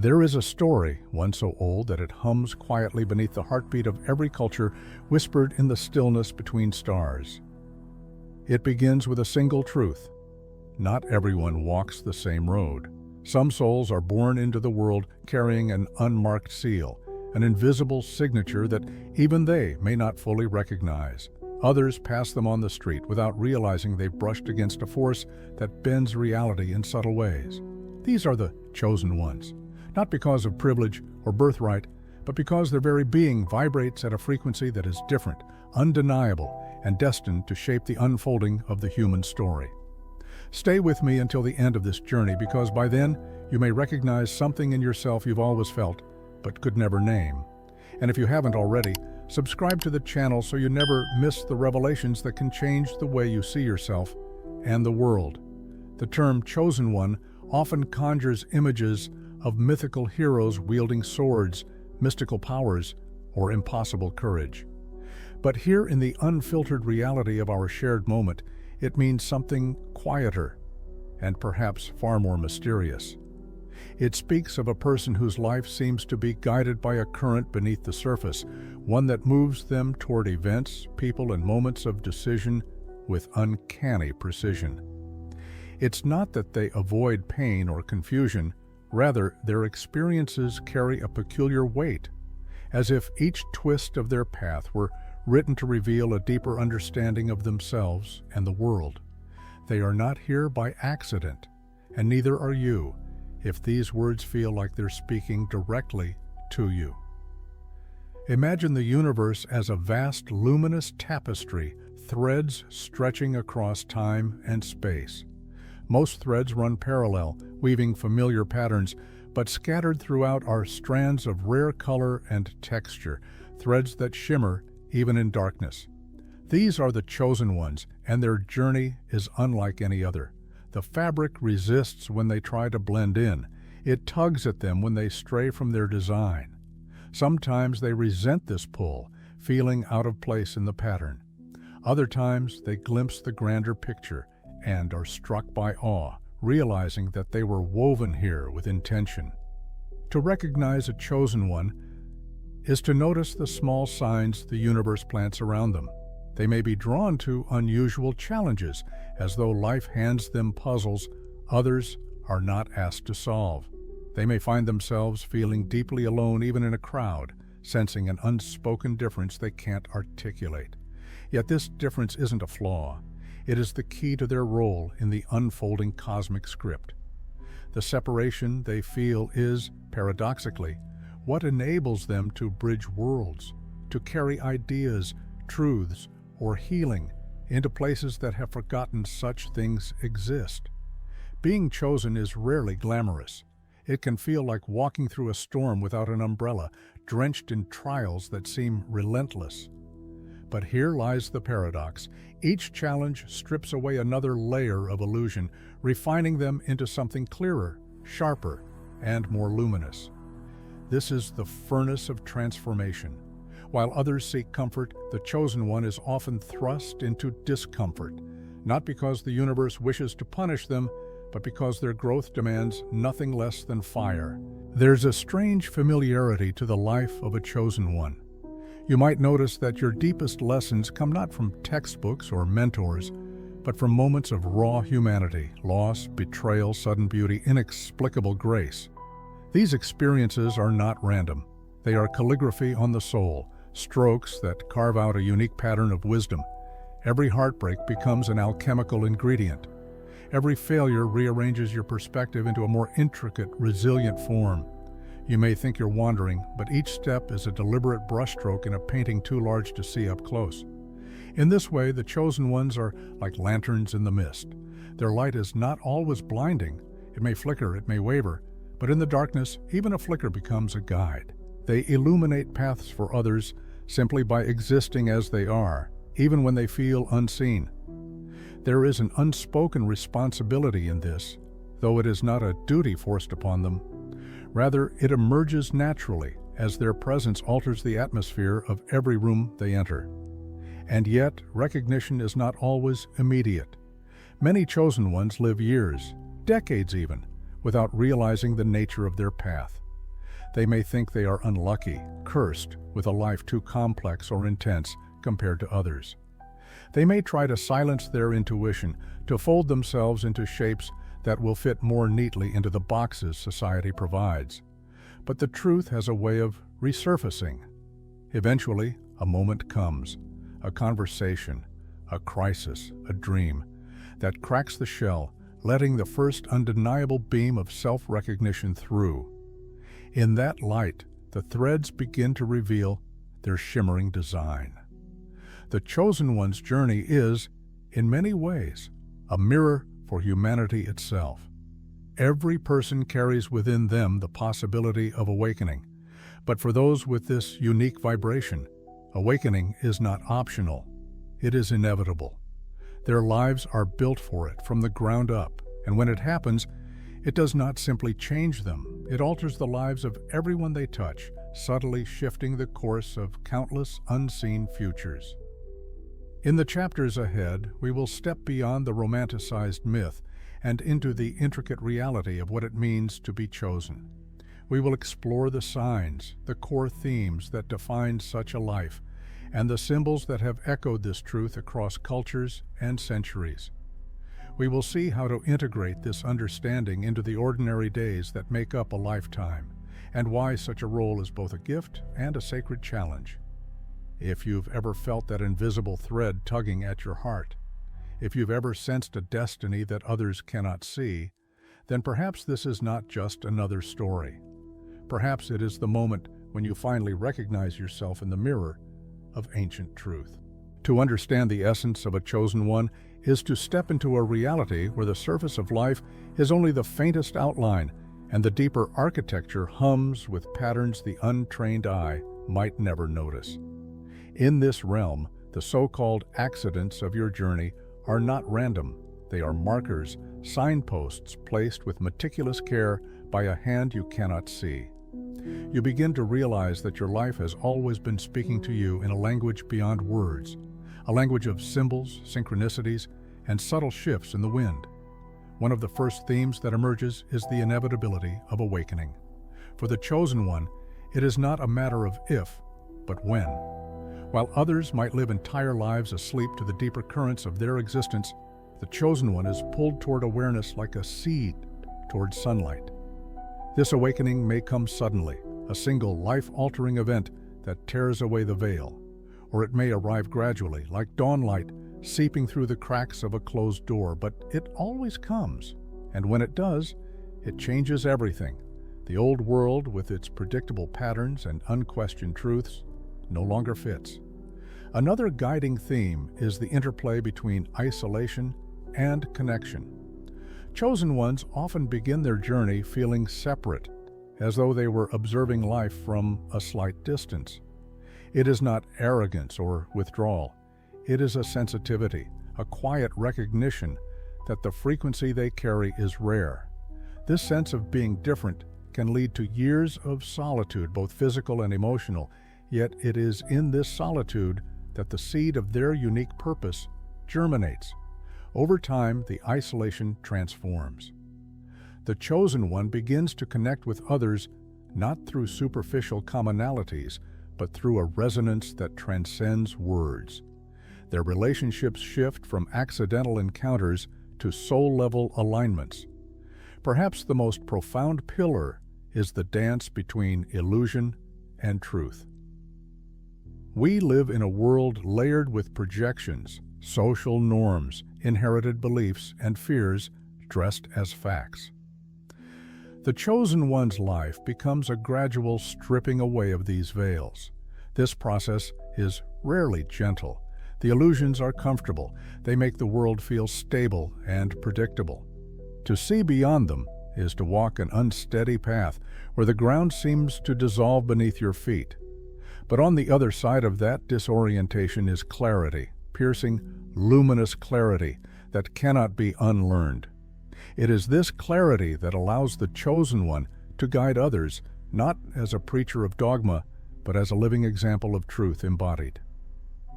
There is a story, one so old that it hums quietly beneath the heartbeat of every culture, whispered in the stillness between stars. It begins with a single truth. Not everyone walks the same road. Some souls are born into the world carrying an unmarked seal, an invisible signature that even they may not fully recognize. Others pass them on the street without realizing they've brushed against a force that bends reality in subtle ways. These are the chosen ones, not because of privilege or birthright, but because their very being vibrates at a frequency that is different, undeniable, and destined to shape the unfolding of the human story. Stay with me until the end of this journey, because by then you may recognize something in yourself you've always felt, but could never name. And if you haven't already, subscribe to the channel so you never miss the revelations that can change the way you see yourself and the world. The term chosen one often conjures images of mythical heroes wielding swords, mystical powers, or impossible courage. But here in the unfiltered reality of our shared moment, it means something quieter and perhaps far more mysterious. It speaks of a person whose life seems to be guided by a current beneath the surface, one that moves them toward events, people, and moments of decision with uncanny precision. It's not that they avoid pain or confusion, rather their experiences carry a peculiar weight, as if each twist of their path were written to reveal a deeper understanding of themselves and the world. They are not here by accident, and neither are you, if these words feel like they're speaking directly to you. Imagine the universe as a vast luminous tapestry, threads stretching across time and space. Most threads run parallel, weaving familiar patterns, but scattered throughout are strands of rare color and texture, threads that shimmer even in darkness. These are the chosen ones, and their journey is unlike any other. The fabric resists when they try to blend in. It tugs at them when they stray from their design. Sometimes they resent this pull, feeling out of place in the pattern. Other times they glimpse the grander picture and are struck by awe, realizing that they were woven here with intention. To recognize a chosen one is to notice the small signs the universe plants around them. They may be drawn to unusual challenges, as though life hands them puzzles others are not asked to solve. They may find themselves feeling deeply alone even in a crowd, sensing an unspoken difference they can't articulate. Yet this difference isn't a flaw. It is the key to their role in the unfolding cosmic script. The separation they feel is, paradoxically, what enables them to bridge worlds, to carry ideas, truths, or healing into places that have forgotten such things exist. Being chosen is rarely glamorous. It can feel like walking through a storm without an umbrella, drenched in trials that seem relentless. But here lies the paradox. Each challenge strips away another layer of illusion, refining them into something clearer, sharper, and more luminous. This is the furnace of transformation. While others seek comfort, the chosen one is often thrust into discomfort, not because the universe wishes to punish them, but because their growth demands nothing less than fire. There's a strange familiarity to the life of a chosen one. You might notice that your deepest lessons come not from textbooks or mentors, but from moments of raw humanity, loss, betrayal, sudden beauty, inexplicable grace. These experiences are not random. They are calligraphy on the soul, strokes that carve out a unique pattern of wisdom. Every heartbreak becomes an alchemical ingredient. Every failure rearranges your perspective into a more intricate, resilient form. You may think you're wandering, but each step is a deliberate brushstroke in a painting too large to see up close. In this way, the chosen ones are like lanterns in the mist. Their light is not always blinding. It may flicker, it may waver, but in the darkness, even a flicker becomes a guide. They illuminate paths for others simply by existing as they are, even when they feel unseen. There is an unspoken responsibility in this, though it is not a duty forced upon them. Rather, it emerges naturally as their presence alters the atmosphere of every room they enter. And yet, recognition is not always immediate. Many chosen ones live years, decades even, without realizing the nature of their path. They may think they are unlucky, cursed, with a life too complex or intense compared to others. They may try to silence their intuition, to fold themselves into shapes that will fit more neatly into the boxes society provides. But the truth has a way of resurfacing. Eventually, a moment comes, a conversation, a crisis, a dream, that cracks the shell, letting the first undeniable beam of self-recognition through. In that light, the threads begin to reveal their shimmering design. The Chosen One's journey is, in many ways, a mirror for humanity itself. Every person carries within them the possibility of awakening, but for those with this unique vibration, awakening is not optional. It is inevitable. Their lives are built for it from the ground up, and when it happens, it does not simply change them. It alters the lives of everyone they touch, subtly shifting the course of countless unseen futures. In the chapters ahead, we will step beyond the romanticized myth and into the intricate reality of what it means to be chosen. We will explore the signs, the core themes that define such a life, and the symbols that have echoed this truth across cultures and centuries. We will see how to integrate this understanding into the ordinary days that make up a lifetime, and why such a role is both a gift and a sacred challenge. If you've ever felt that invisible thread tugging at your heart, if you've ever sensed a destiny that others cannot see, then perhaps this is not just another story. Perhaps it is the moment when you finally recognize yourself in the mirror of ancient truth. To understand the essence of a chosen one is to step into a reality where the surface of life is only the faintest outline, and the deeper architecture hums with patterns the untrained eye might never notice. In this realm, the so-called accidents of your journey are not random. They are markers, signposts placed with meticulous care by a hand you cannot see. You begin to realize that your life has always been speaking to you in a language beyond words, a language of symbols, synchronicities, and subtle shifts in the wind. One of the first themes that emerges is the inevitability of awakening. For the Chosen One, it is not a matter of if, but when. While others might live entire lives asleep to the deeper currents of their existence, the Chosen One is pulled toward awareness like a seed toward sunlight. This awakening may come suddenly, a single life-altering event that tears away the veil, or it may arrive gradually, like dawnlight seeping through the cracks of a closed door, but it always comes, and when it does, it changes everything. The old world, with its predictable patterns and unquestioned truths, no longer fits. Another guiding theme is the interplay between isolation and connection. Chosen ones often begin their journey feeling separate, as though they were observing life from a slight distance. It is not arrogance or withdrawal. It is a sensitivity, a quiet recognition that the frequency they carry is rare. This sense of being different can lead to years of solitude, both physical and emotional, yet it is in this solitude that the seed of their unique purpose germinates. Over time, the isolation transforms. The Chosen One begins to connect with others not through superficial commonalities, but through a resonance that transcends words. Their relationships shift from accidental encounters to soul-level alignments. Perhaps the most profound pillar is the dance between illusion and truth. We live in a world layered with projections, social norms, inherited beliefs, and fears dressed as facts. The Chosen One's life becomes a gradual stripping away of these veils. This process is rarely gentle. The illusions are comfortable. They make the world feel stable and predictable. To see beyond them is to walk an unsteady path where the ground seems to dissolve beneath your feet. But on the other side of that disorientation is clarity, piercing, luminous clarity that cannot be unlearned. It is this clarity that allows the Chosen One to guide others, not as a preacher of dogma, but as a living example of truth embodied.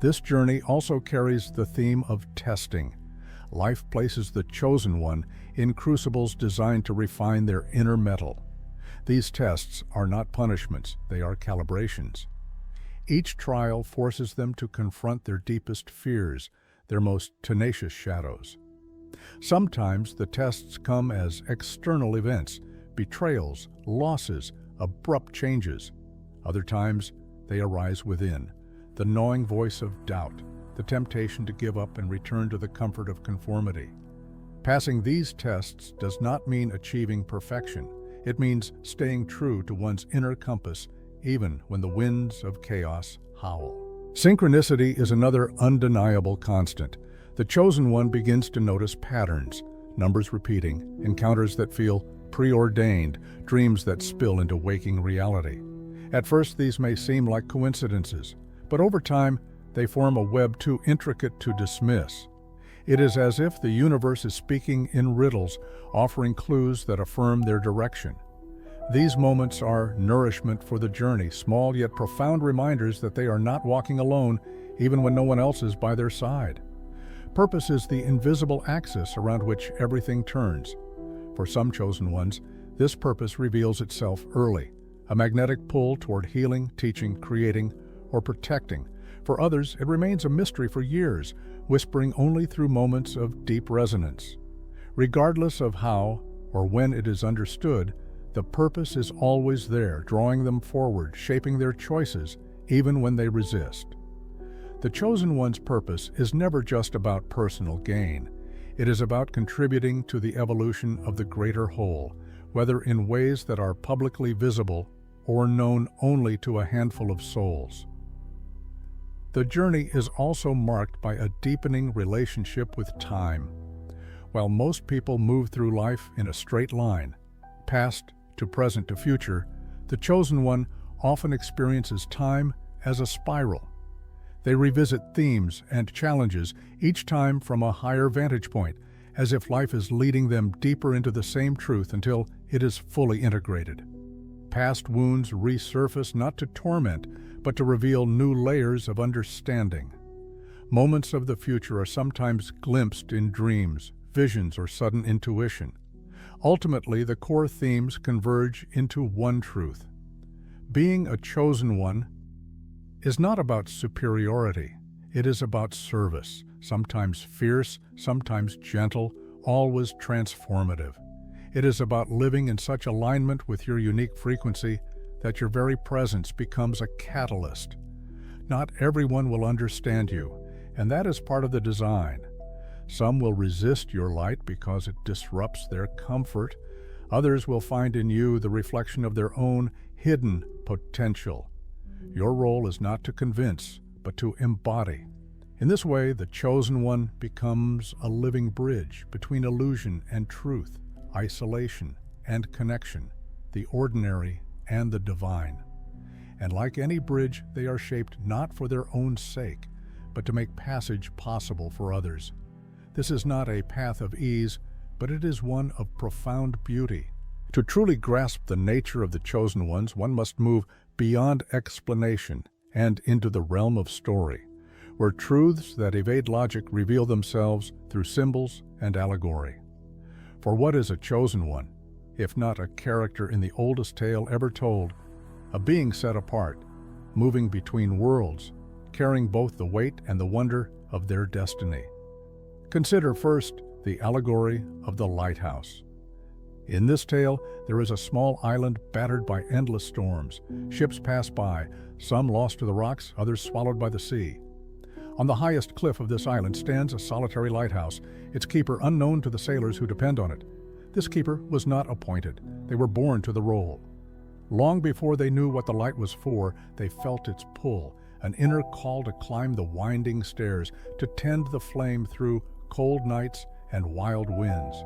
This journey also carries the theme of testing. Life places the Chosen One in crucibles designed to refine their inner metal. These tests are not punishments, they are calibrations. Each trial forces them to confront their deepest fears, their most tenacious shadows. Sometimes the tests come as external events, betrayals, losses, abrupt changes. Other times, they arise within, the gnawing voice of doubt, the temptation to give up and return to the comfort of conformity. Passing these tests does not mean achieving perfection. It means staying true to one's inner compass, even when the winds of chaos howl. Synchronicity is another undeniable constant. The chosen one begins to notice patterns, numbers repeating, encounters that feel preordained, dreams that spill into waking reality. At first, these may seem like coincidences, but over time, they form a web too intricate to dismiss. It is as if the universe is speaking in riddles, offering clues that affirm their direction. These moments are nourishment for the journey, small yet profound reminders that they are not walking alone, even when no one else is by their side. Purpose is the invisible axis around which everything turns. For some chosen ones, this purpose reveals itself early, a magnetic pull toward healing, teaching, creating, or protecting. For others, it remains a mystery for years, whispering only through moments of deep resonance. Regardless of how or when it is understood, the purpose is always there, drawing them forward, shaping their choices, even when they resist. The chosen one's purpose is never just about personal gain. It is about contributing to the evolution of the greater whole, whether in ways that are publicly visible or known only to a handful of souls. The journey is also marked by a deepening relationship with time. While most people move through life in a straight line, past to present to future, the chosen one often experiences time as a spiral. They revisit themes and challenges, each time from a higher vantage point, as if life is leading them deeper into the same truth until it is fully integrated. Past wounds resurface not to torment, but to reveal new layers of understanding. Moments of the future are sometimes glimpsed in dreams, visions, or sudden intuition. Ultimately, the core themes converge into one truth. Being a chosen one is not about superiority. It is about service, sometimes fierce, sometimes gentle, always transformative. It is about living in such alignment with your unique frequency that your very presence becomes a catalyst. Not everyone will understand you, and that is part of the design. Some will resist your light because it disrupts their comfort. Others will find in you the reflection of their own hidden potential. Your role is not to convince, but to embody. In this way, the chosen one becomes a living bridge between illusion and truth, isolation and connection, the ordinary and the divine. And like any bridge, they are shaped not for their own sake, but to make passage possible for others. This is not a path of ease, but it is one of profound beauty. To truly grasp the nature of the chosen ones, one must move beyond explanation and into the realm of story, where truths that evade logic reveal themselves through symbols and allegory. For what is a chosen one, if not a character in the oldest tale ever told, a being set apart, moving between worlds, carrying both the weight and the wonder of their destiny? Consider first the allegory of the lighthouse. In this tale, there is a small island battered by endless storms. Ships pass by, some lost to the rocks, others swallowed by the sea. On the highest cliff of this island stands a solitary lighthouse, its keeper unknown to the sailors who depend on it. This keeper was not appointed. They were born to the role. Long before they knew what the light was for, they felt its pull, an inner call to climb the winding stairs, to tend the flame through cold nights and wild winds.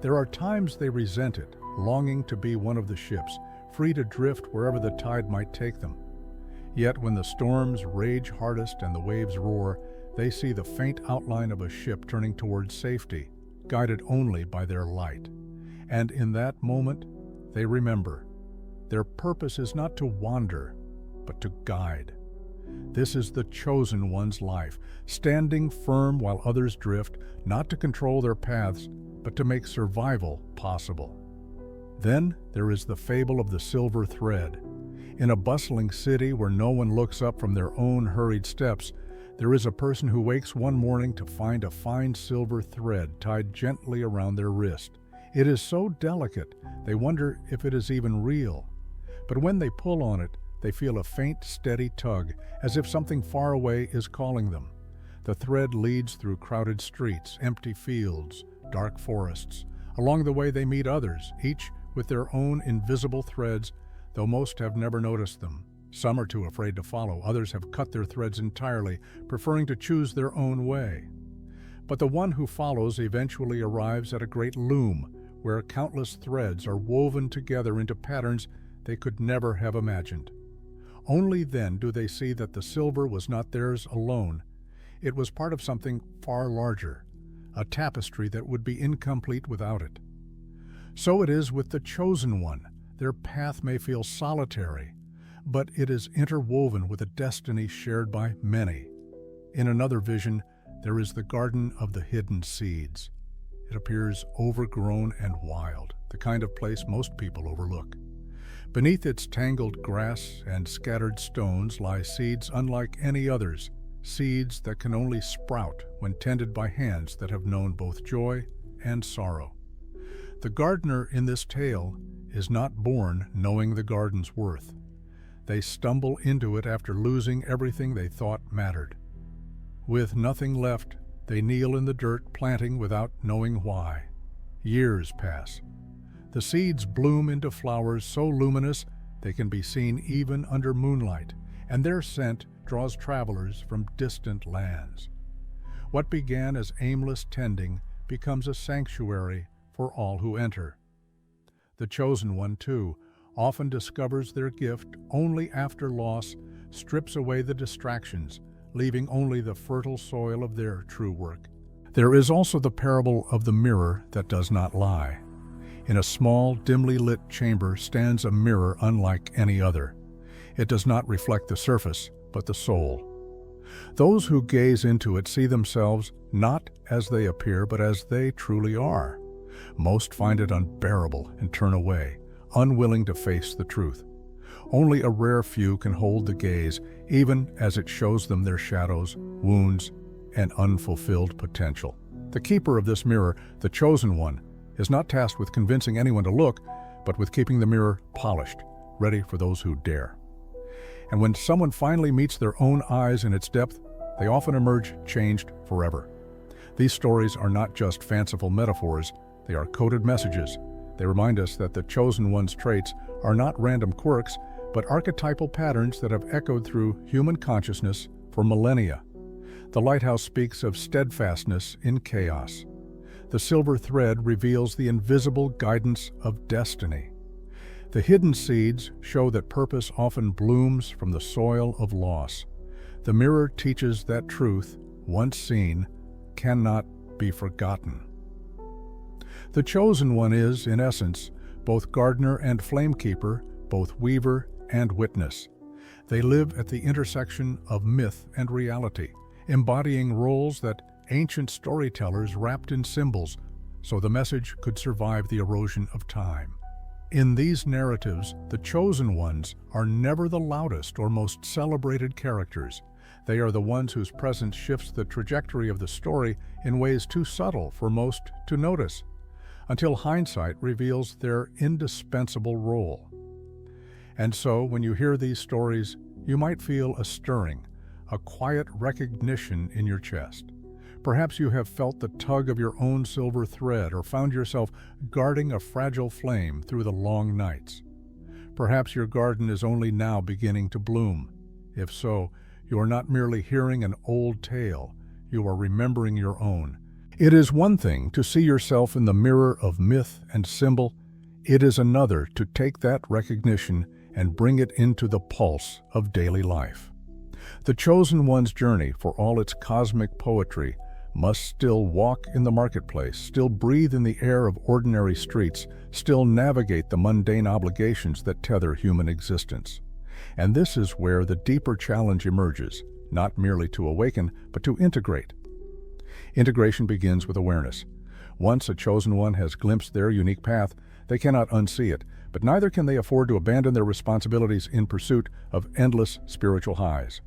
There are times they resent it, longing to be one of the ships, free to drift wherever the tide might take them. Yet when the storms rage hardest and the waves roar, they see the faint outline of a ship turning towards safety, guided only by their light. And in that moment, they remember. Their purpose is not to wander, but to guide. This is the chosen one's life, standing firm while others drift, not to control their paths, but to make survival possible. Then there is the fable of the silver thread. In a bustling city where no one looks up from their own hurried steps, there is a person who wakes one morning to find a fine silver thread tied gently around their wrist. It is so delicate, they wonder if it is even real. But when they pull on it, they feel a faint, steady tug, as if something far away is calling them. The thread leads through crowded streets, empty fields, dark forests. Along the way they meet others, each with their own invisible threads, though most have never noticed them. Some are too afraid to follow, others have cut their threads entirely, preferring to choose their own way. But the one who follows eventually arrives at a great loom, where countless threads are woven together into patterns they could never have imagined. Only then do they see that the silver was not theirs alone. It was part of something far larger, a tapestry that would be incomplete without it. So it is with the chosen one. Their path may feel solitary, but it is interwoven with a destiny shared by many. In another vision, there is the garden of the hidden seeds. It appears overgrown and wild, the kind of place most people overlook. Beneath its tangled grass and scattered stones lie seeds unlike any others, seeds that can only sprout when tended by hands that have known both joy and sorrow. The gardener in this tale is not born knowing the garden's worth. They stumble into it after losing everything they thought mattered. With nothing left, they kneel in the dirt, planting without knowing why. Years pass. The seeds bloom into flowers so luminous they can be seen even under moonlight, and their scent draws travelers from distant lands. What began as aimless tending becomes a sanctuary for all who enter. The chosen one, too, often discovers their gift only after loss strips away the distractions, leaving only the fertile soil of their true work. There is also the parable of the mirror that does not lie. In a small, dimly lit chamber stands a mirror unlike any other. It does not reflect the surface, but the soul. Those who gaze into it see themselves not as they appear, but as they truly are. Most find it unbearable and turn away, unwilling to face the truth. Only a rare few can hold the gaze, even as it shows them their shadows, wounds, and unfulfilled potential. The keeper of this mirror, the chosen one, is not tasked with convincing anyone to look, but with keeping the mirror polished, ready for those who dare. And when someone finally meets their own eyes in its depth, they often emerge changed forever. These stories are not just fanciful metaphors, they are coded messages. They remind us that the chosen one's traits are not random quirks, but archetypal patterns that have echoed through human consciousness for millennia. The lighthouse speaks of steadfastness in chaos. The silver thread reveals the invisible guidance of destiny. The hidden seeds show that purpose often blooms from the soil of loss. The mirror teaches that truth, once seen, cannot be forgotten. The chosen one is, in essence, both gardener and flamekeeper, both weaver and witness. They live at the intersection of myth and reality, embodying roles that ancient storytellers wrapped in symbols so the message could survive the erosion of time. In these narratives, the chosen ones are never the loudest or most celebrated characters. They are the ones whose presence shifts the trajectory of the story in ways too subtle for most to notice, until hindsight reveals their indispensable role. And so, when you hear these stories, you might feel a stirring, a quiet recognition in your chest. Perhaps you have felt the tug of your own silver thread or found yourself guarding a fragile flame through the long nights. Perhaps your garden is only now beginning to bloom. If so, you are not merely hearing an old tale, you are remembering your own. It is one thing to see yourself in the mirror of myth and symbol. It is another to take that recognition and bring it into the pulse of daily life. The chosen one's journey, for all its cosmic poetry, must still walk in the marketplace, still breathe in the air of ordinary streets, still navigate the mundane obligations that tether human existence. And this is where the deeper challenge emerges, not merely to awaken, but to integrate. Integration begins with awareness. Once a chosen one has glimpsed their unique path, They cannot unsee it, but neither can they afford to abandon their responsibilities in pursuit of endless spiritual highs.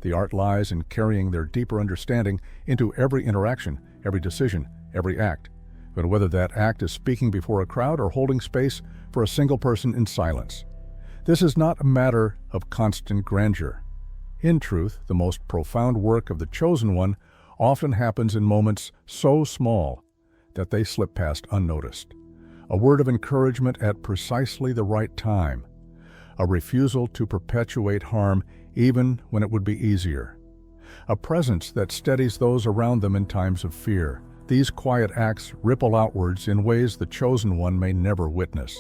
The art lies in carrying their deeper understanding into every interaction, every decision, every act, but whether that act is speaking before a crowd or holding space for a single person in silence. This is not a matter of constant grandeur. In truth, the most profound work of the Chosen One often happens in moments so small that they slip past unnoticed. A word of encouragement at precisely the right time. A refusal to perpetuate harm even when it would be easier. A presence that steadies those around them in times of fear. These quiet acts ripple outwards in ways the Chosen One may never witness.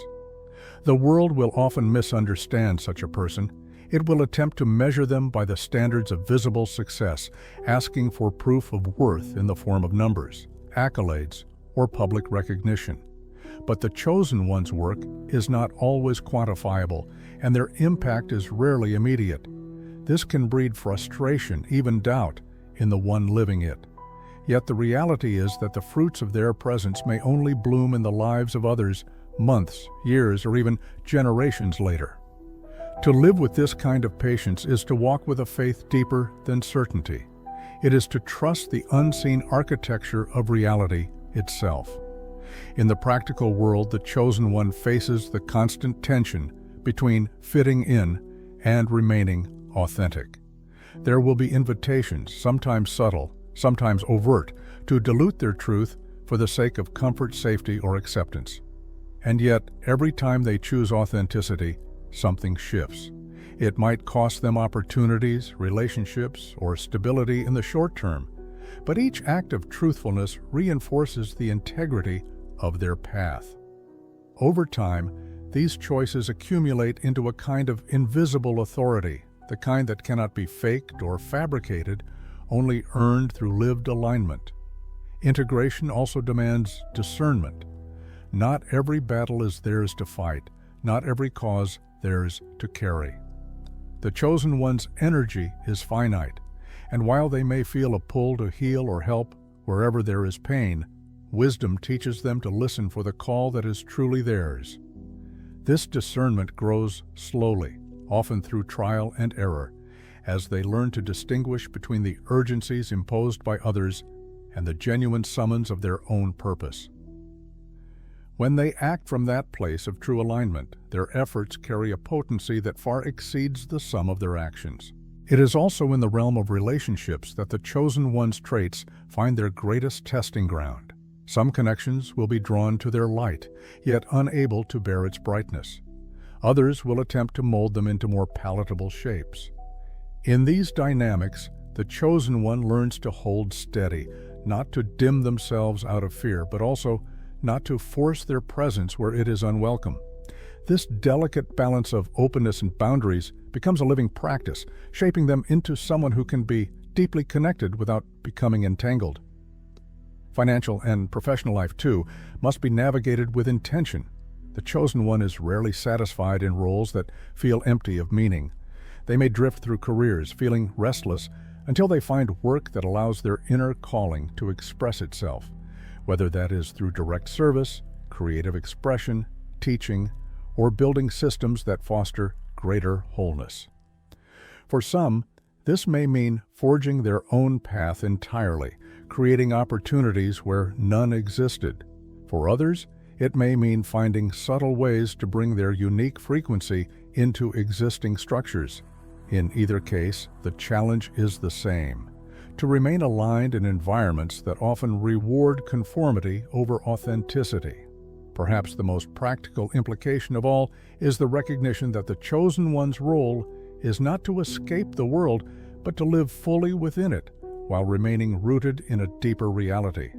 The world will often misunderstand such a person. It will attempt to measure them by the standards of visible success, asking for proof of worth in the form of numbers, accolades, or public recognition. But the Chosen One's work is not always quantifiable, and their impact is rarely immediate. This can breed frustration, even doubt, in the one living it. Yet the reality is that the fruits of their presence may only bloom in the lives of others months, years, or even generations later. To live with this kind of patience is to walk with a faith deeper than certainty. It is to trust the unseen architecture of reality itself. In the practical world, the Chosen One faces the constant tension between fitting in and remaining authentic. There will be invitations, sometimes subtle, sometimes overt, to dilute their truth for the sake of comfort, safety, or acceptance. And yet, every time they choose authenticity, something shifts. It might cost them opportunities, relationships, or stability in the short term, but each act of truthfulness reinforces the integrity of their path. Over time, these choices accumulate into a kind of invisible authority, the kind that cannot be faked or fabricated, only earned through lived alignment. Integration also demands discernment. Not every battle is theirs to fight, not every cause theirs to carry. The Chosen One's energy is finite, and while they may feel a pull to heal or help wherever there is pain, wisdom teaches them to listen for the call that is truly theirs. This discernment grows slowly, often through trial and error, as they learn to distinguish between the urgencies imposed by others and the genuine summons of their own purpose. When they act from that place of true alignment, their efforts carry a potency that far exceeds the sum of their actions. It is also in the realm of relationships that the Chosen One's traits find their greatest testing ground. Some connections will be drawn to their light, yet unable to bear its brightness. Others will attempt to mold them into more palatable shapes. In these dynamics, the Chosen One learns to hold steady, not to dim themselves out of fear, but also not to force their presence where it is unwelcome. This delicate balance of openness and boundaries becomes a living practice, shaping them into someone who can be deeply connected without becoming entangled. Financial and professional life, too, must be navigated with intention. The Chosen One is rarely satisfied in roles that feel empty of meaning. They may drift through careers, feeling restless, until they find work that allows their inner calling to express itself, whether that is through direct service, creative expression, teaching, or building systems that foster greater wholeness. For some, this may mean forging their own path entirely, creating opportunities where none existed. For others, it may mean finding subtle ways to bring their unique frequency into existing structures. In either case, the challenge is the same: to remain aligned in environments that often reward conformity over authenticity. Perhaps the most practical implication of all is the recognition that the Chosen One's role is not to escape the world, but to live fully within it, while remaining rooted in a deeper reality.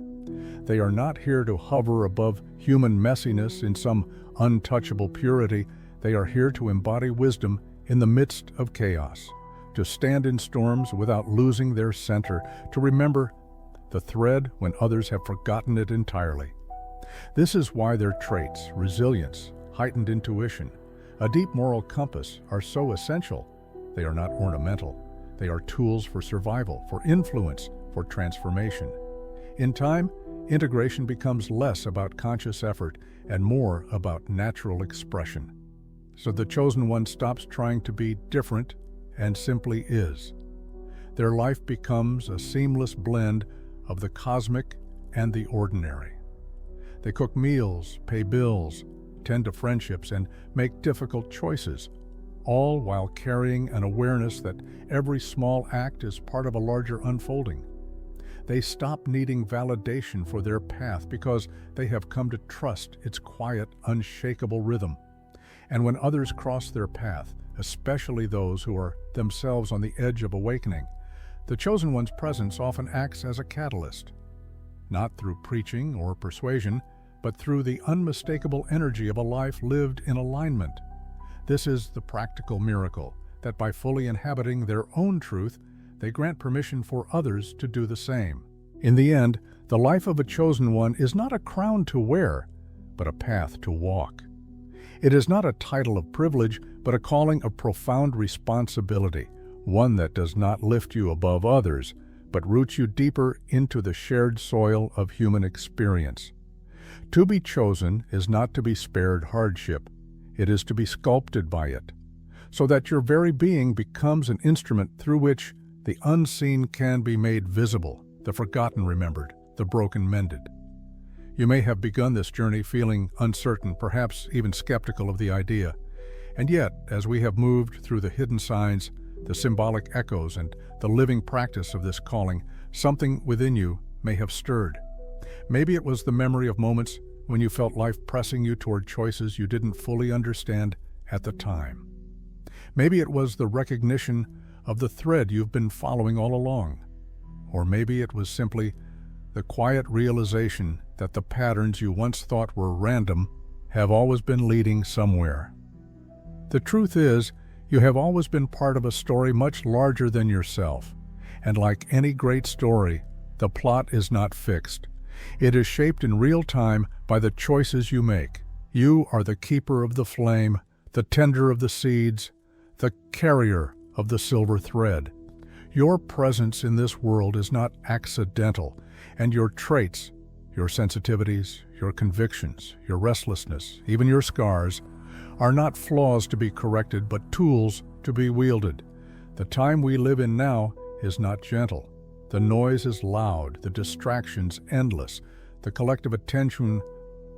They are not here to hover above human messiness in some untouchable purity. They are here to embody wisdom in the midst of chaos, to stand in storms without losing their center, to remember the thread when others have forgotten it entirely. This is why their traits, resilience, heightened intuition, a deep moral compass, are so essential. They are not ornamental. They are tools for survival, for influence, for transformation. In time, integration becomes less about conscious effort and more about natural expression. So the chosen one stops trying to be different and simply is. Their life becomes a seamless blend of the cosmic and the ordinary. They cook meals, pay bills, tend to friendships, and make difficult choices, all while carrying an awareness that every small act is part of a larger unfolding. They stop needing validation for their path because they have come to trust its quiet, unshakable rhythm. And when others cross their path, especially those who are themselves on the edge of awakening, the chosen one's presence often acts as a catalyst, not through preaching or persuasion, but through the unmistakable energy of a life lived in alignment. This is the practical miracle, that by fully inhabiting their own truth, they grant permission for others to do the same. In the end, the life of a chosen one is not a crown to wear, but a path to walk. It is not a title of privilege, but a calling of profound responsibility, one that does not lift you above others, but roots you deeper into the shared soil of human experience. To be chosen is not to be spared hardship, it is to be sculpted by it, so that your very being becomes an instrument through which the unseen can be made visible, the forgotten remembered, the broken mended. You may have begun this journey feeling uncertain, perhaps even skeptical of the idea. And yet, as we have moved through the hidden signs, the symbolic echoes, and the living practice of this calling, something within you may have stirred. Maybe it was the memory of moments when you felt life pressing you toward choices you didn't fully understand at the time. Maybe it was the recognition of the thread you've been following all along. Or maybe it was simply the quiet realization that the patterns you once thought were random have always been leading somewhere. The truth is, you have always been part of a story much larger than yourself. And like any great story, the plot is not fixed. It is shaped in real time by the choices you make. You are the keeper of the flame, the tender of the seeds, the carrier of the silver thread. Your presence in this world is not accidental, and your traits, your sensitivities, your convictions, your restlessness, even your scars, are not flaws to be corrected, but tools to be wielded. The time we live in now is not gentle. The noise is loud, the distractions endless, the collective attention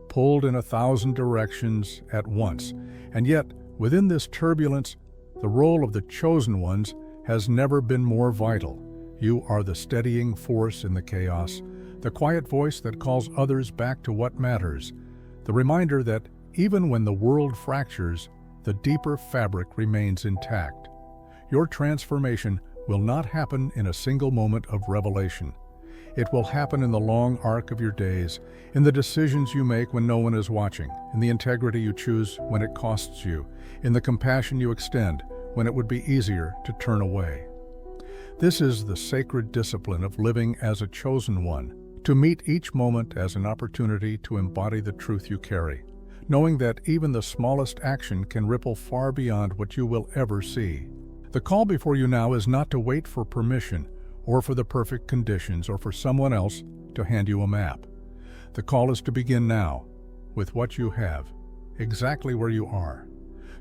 pulled in 1,000 directions at once. And yet, within this turbulence, the role of the chosen ones has never been more vital. You are the steadying force in the chaos, the quiet voice that calls others back to what matters, the reminder that even when the world fractures, the deeper fabric remains intact. Your transformation will not happen in a single moment of revelation. It will happen in the long arc of your days, in the decisions you make when no one is watching, in the integrity you choose when it costs you, in the compassion you extend when it would be easier to turn away. This is the sacred discipline of living as a chosen one, to meet each moment as an opportunity to embody the truth you carry, knowing that even the smallest action can ripple far beyond what you will ever see. The call before you now is not to wait for permission, or for the perfect conditions, or for someone else to hand you a map. The call is to begin now, with what you have, exactly where you are.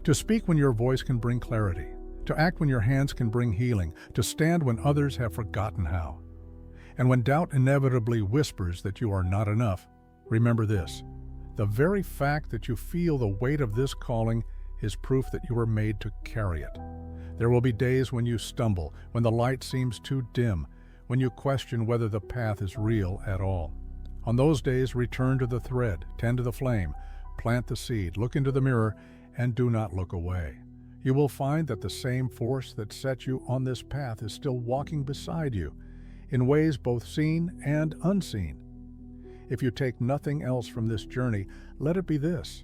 To speak when your voice can bring clarity, to act when your hands can bring healing, to stand when others have forgotten how. And when doubt inevitably whispers that you are not enough, remember this: the very fact that you feel the weight of this calling is proof that you were made to carry it. There will be days when you stumble, when the light seems too dim, when you question whether the path is real at all. On those days, return to the thread, tend to the flame, plant the seed, look into the mirror, and do not look away. You will find that the same force that set you on this path is still walking beside you, in ways both seen and unseen. If you take nothing else from this journey, let it be this: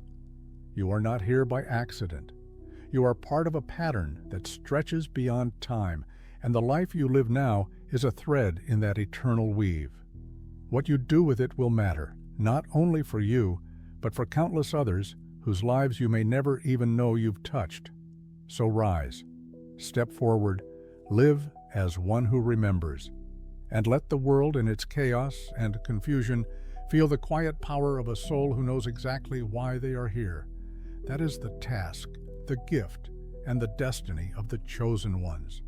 you are not here by accident. You are part of a pattern that stretches beyond time, and the life you live now is a thread in that eternal weave. What you do with it will matter, not only for you, but for countless others whose lives you may never even know you've touched. So rise, step forward, live as one who remembers, and let the world in its chaos and confusion Feel the quiet power of a soul who knows exactly why they are here. That is the task, the gift, and the destiny of the chosen ones.